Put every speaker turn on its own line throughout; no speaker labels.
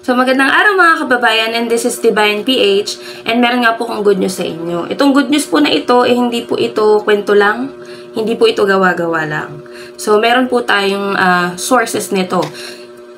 So magandang araw mga kababayan, and this is Divine PH, and meron nga po akong good news sa inyo. Itong good news po na ito, hindi po ito kwento lang, hindi po ito gawa-gawa lang. So meron po tayong sources nito.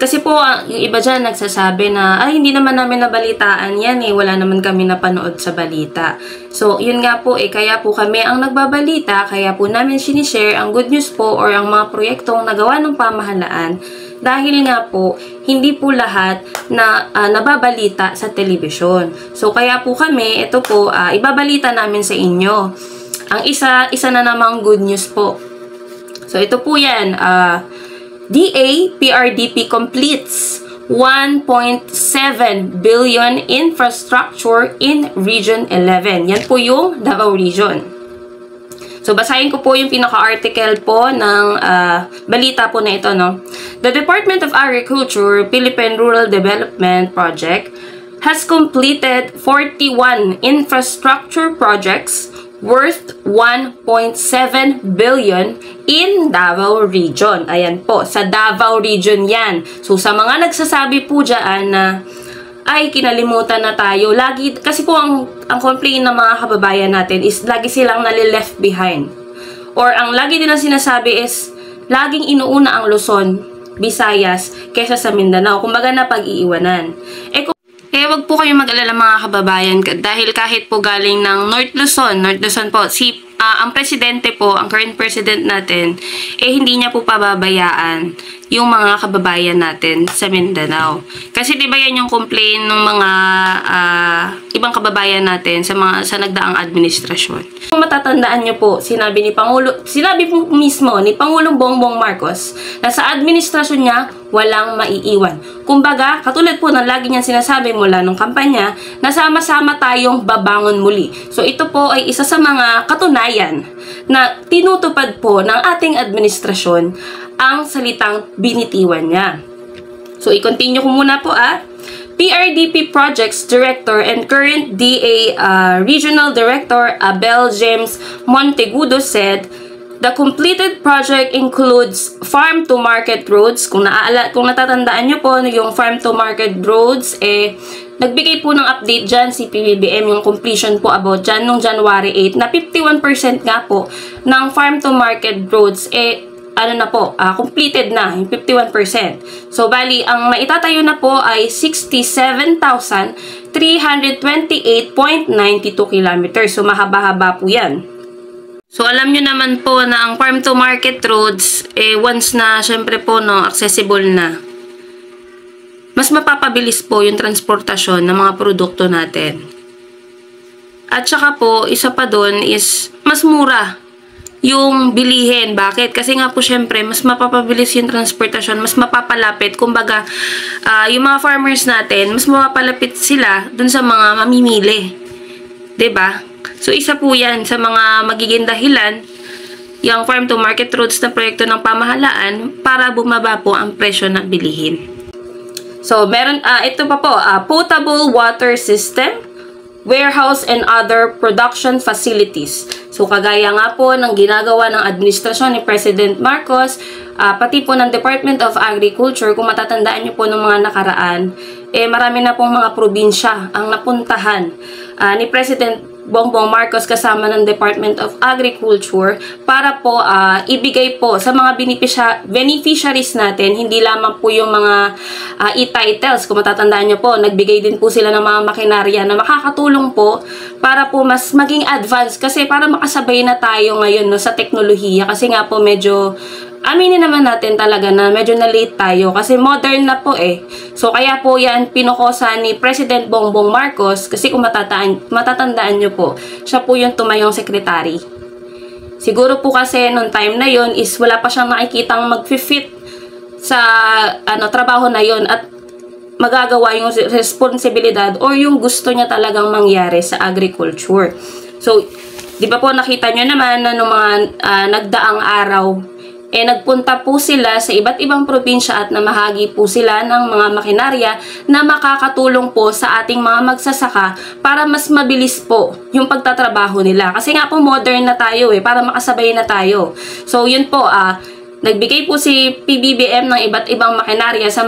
Kasi po, yung iba dyan nagsasabi na, ay hindi naman namin nabalitaan yan wala naman kami napanood sa balita. So yun nga po kaya po kami ang nagbabalita, kaya po namin sinishare ang good news po or ang mga proyektong nagawa ng pamahalaan. Dahil nga po, hindi po lahat na nababalita sa telebisyon. So, kaya po kami, ito po, ibabalita namin sa inyo. Ang isa na namang good news po. So, ito po yan. PRDP completes 1.7 billion infrastructure in Region 11. Yan po yung Davao Region. So, basahin ko po yung pinaka-article po ng balita po na ito, no? The Department of Agriculture, Philippine Rural Development Project has completed 41 infrastructure projects worth 1.7 billion in Davao Region. Ayan po, sa Davao Region yan. So, sa mga nagsasabi po dyan na ay kinalimutan na tayo. Lagi, kasi po ang complaint ng mga kababayan natin is lagi silang nalileft behind. Or ang lagi nilang sinasabi is laging inuuna ang Luzon, Visayas, kesa sa Mindanao. Kumbaga na pag-iiwanan. Wag po kayong mag-alala mga kababayan dahil kahit po galing ng North Luzon po, ang presidente po, ang current president natin, hindi niya po pababayaan yung mga kababayan natin sa Mindanao. Kasi diba yan yung complaint ng mga ibang kababayan natin sa nagdaang administrasyon. Kung matatandaan nyo po, sinabi po mismo ni Pangulong Bongbong Marcos na sa administrasyon niya, walang maiiwan. Kumbaga, katulad po ng lagi niyang sinasabi mula nung kampanya, na sama-sama tayong babangon muli. So ito po ay isa sa mga katunayan na tinutupad po ng ating administrasyon ang salitang binitiwan niya. So, i-continue ko muna po PRDP Projects Director and current DA Regional Director Abel James Montegudo said, the completed project includes farm-to-market roads. Kung natatandaan nyo po, yung farm-to-market roads, nagbigay po ng update dyan si PBBM, yung completion po about dyan nung January 8, na 51% nga po ng farm-to-market roads, completed na, yung 51%. So, bali, ang maitatayo na po ay 67,328.92 kilometers. So, mahaba-haba po yan. So, alam nyo naman po na ang farm-to-market roads, once na, syempre po, accessible na, mas mapapabilis po yung transportasyon ng mga produkto natin. At saka po, isa pa doon is, mas mura yung bilihin. Bakit? Kasi nga po syempre, mas mapapabilis yung transportasyon, mas mapapalapit. Kumbaga, yung mga farmers natin, mas mapapalapit sila dun sa mga mamimili. 'Di ba? So, isa po yan sa mga magiging dahilan, yung farm-to-market roads na proyekto ng pamahalaan para bumaba po ang presyo ng bilihin. So, meron, ito pa po, potable water system, warehouse and other production facilities. So, kagaya nga po ng ginagawa ng administrasyon ni President Marcos, pati po ng Department of Agriculture, kung matatandaan nyo po ng mga nakaraan, marami na pong mga probinsya ang napuntahan ni President Bongbong Marcos kasama ng Department of Agriculture para po ibigay po sa mga beneficiaries natin, hindi lamang po yung mga e-titles. Kung matatandaan nyo po, nagbigay din po sila ng mga makinarya na makakatulong po para po mas maging advanced, kasi para makasabay na tayo ngayon sa teknolohiya, kasi nga po medyo aminin naman natin talaga na medyo na-late tayo kasi modern na po So, kaya po yan pinukosa ni President Bongbong Marcos, kasi kung matatandaan nyo po, siya po yung tumayong sekretary. Siguro po kasi nung time na yon is wala pa siyang nakikitang mag-fit sa trabaho na yon at magagawa yung responsibilidad or yung gusto niya talagang mangyari sa agriculture. So, di ba po nakita nyo naman na nung mga nagdaang araw, nagpunta po sila sa iba't ibang probinsya at namahagi po sila ng mga makinarya na makakatulong po sa ating mga magsasaka para mas mabilis po yung pagtatrabaho nila. Kasi nga po modern na tayo para makasabay na tayo. So, yun po, Nagbigay po si PBBM ng iba't ibang makinarya sa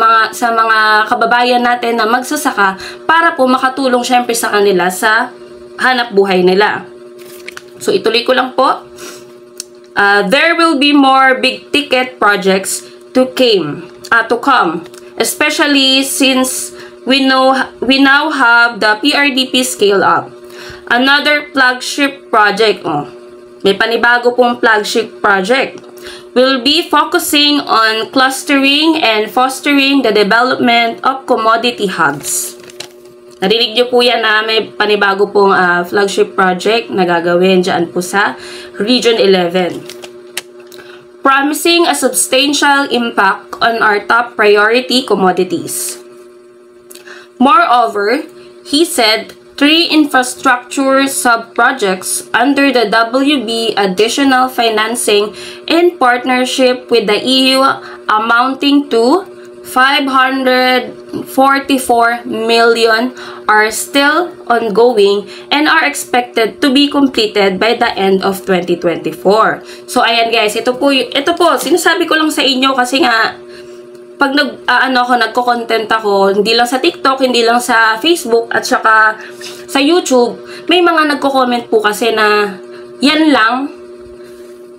mga kababayan natin na magsasaka para po makatulong syempre sa kanila sa hanap buhay nila. So ituloy ko lang po. There will be more big ticket projects to come, especially since we now have the PRDP scale up. Another flagship project, may panibago pong flagship project, will be focusing on clustering and fostering the development of commodity hubs. Narinig niyo po yan na may panibago pong flagship project na gagawin dyan po sa Region 11. Promising a substantial impact on our top priority commodities. Moreover, he said 3 infrastructure sub-projects under the WB additional financing in partnership with the EU amounting to 544 million are still ongoing and are expected to be completed by the end of 2024. So ayan guys, ito po sinasabi ko lang sa inyo kasi nga pag nagko-content ako, hindi lang sa TikTok, hindi lang sa Facebook, at saka sa YouTube, may mga nagko-comment po kasi na, yan lang,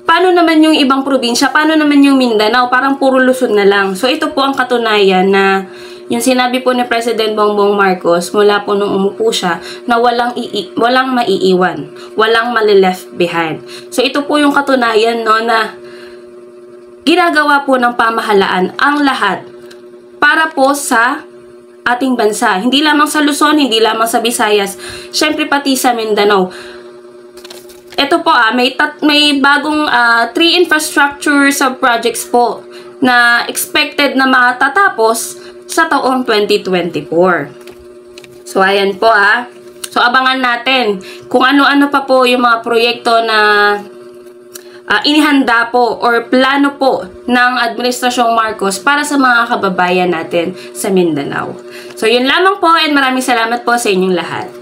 paano naman yung ibang probinsya, paano naman yung Mindanao, parang puro Luzon na lang. So, ito po ang katunayan na, yung sinabi po ni President Bongbong Marcos, mula po nung umupo siya, na walang maiiwan, walang mali-left behind. So, ito po yung katunayan, no, na, ginagawa po ng pamahalaan ang lahat para po sa ating bansa. Hindi lamang sa Luzon, hindi lamang sa Visayas, syempre pati sa Mindanao. Ito po may bagong 3 infrastructure sub-projects po na expected na matatapos sa taong 2024. So ayan po So abangan natin kung ano-ano pa po yung mga proyekto na inihanda po or plano po ng Administrasyong Marcos para sa mga kababayan natin sa Mindanao. So yun lamang po and maraming salamat po sa inyong lahat.